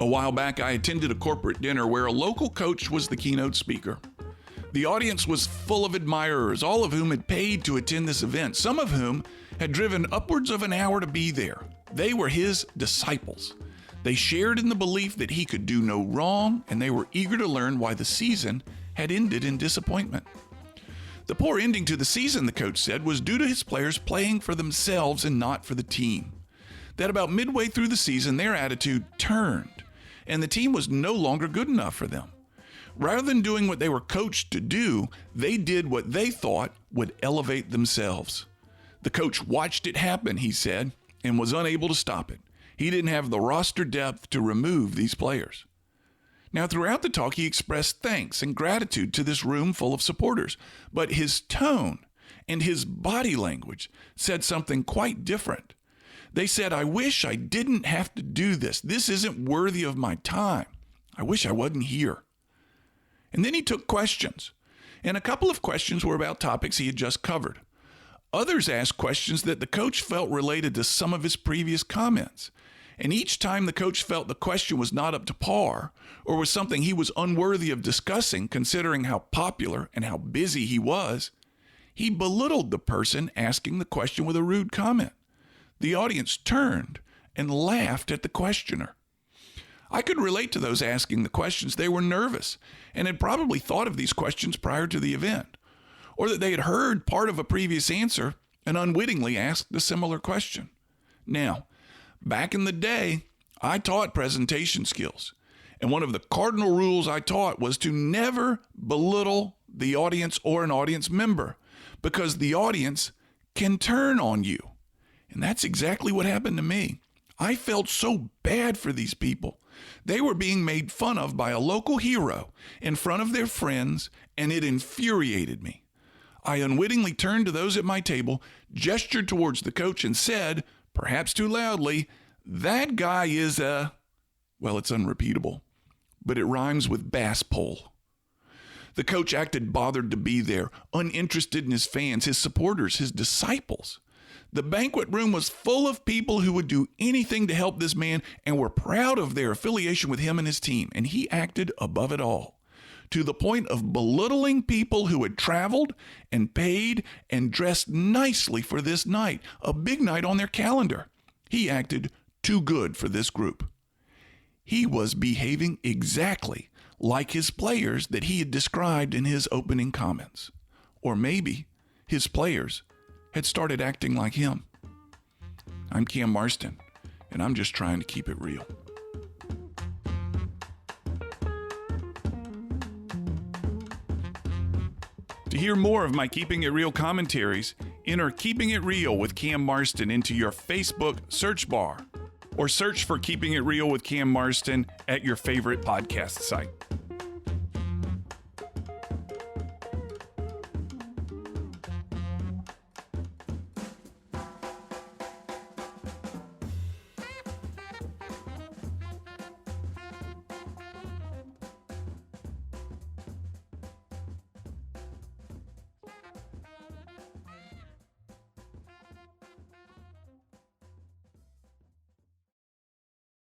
A while back, I attended a corporate dinner where a local coach was the keynote speaker. The audience was full of admirers, all of whom had paid to attend this event, some of whom had driven upwards of an hour to be there. They were his disciples. They shared in the belief that he could do no wrong, and they were eager to learn why the season had ended in disappointment. The poor ending to the season, the coach said, was due to his players playing for themselves and not for the team. That about midway through the season, their attitude turned, and the team was no longer good enough for them. Rather than doing what they were coached to do, they did what they thought would elevate themselves. The coach watched it happen, he said, and was unable to stop it. He didn't have the roster depth to remove these players. Now, throughout the talk, he expressed thanks and gratitude to this room full of supporters, but his tone and his body language said something quite different. They said, "I wish I didn't have to do this. This isn't worthy of my time. I wish I wasn't here." And then he took questions, and a couple of questions were about topics he had just covered. Others asked questions that the coach felt related to some of his previous comments. And each time the coach felt the question was not up to par or was something he was unworthy of discussing, considering how popular and how busy he was, he belittled the person asking the question with a rude comment. The audience turned and laughed at the questioner. I could relate to those asking the questions. They were nervous and had probably thought of these questions prior to the event, or that they had heard part of a previous answer and unwittingly asked a similar question. Now, back in the day, I taught presentation skills, and one of the cardinal rules I taught was to never belittle the audience or an audience member, because the audience can turn on you. And that's exactly what happened to me. I felt so bad for these people. They were being made fun of by a local hero in front of their friends, and it infuriated me. I unwittingly turned to those at my table, gestured towards the coach, and said, perhaps too loudly, "That guy is well, it's unrepeatable, but it rhymes with bass pole." The coach acted bothered to be there, uninterested in his fans, his supporters, his disciples. The banquet room was full of people who would do anything to help this man and were proud of their affiliation with him and his team, and he acted above it all, to the point of belittling people who had traveled and paid and dressed nicely for this night, a big night on their calendar. He acted too good for this group. He was behaving exactly like his players that he had described in his opening comments. Or maybe his players had started acting like him. I'm Cam Marston, and I'm just trying to keep it real. To hear more of my Keeping It Real commentaries, enter Keeping It Real with Cam Marston into your Facebook search bar, or search for Keeping It Real with Cam Marston at your favorite podcast site.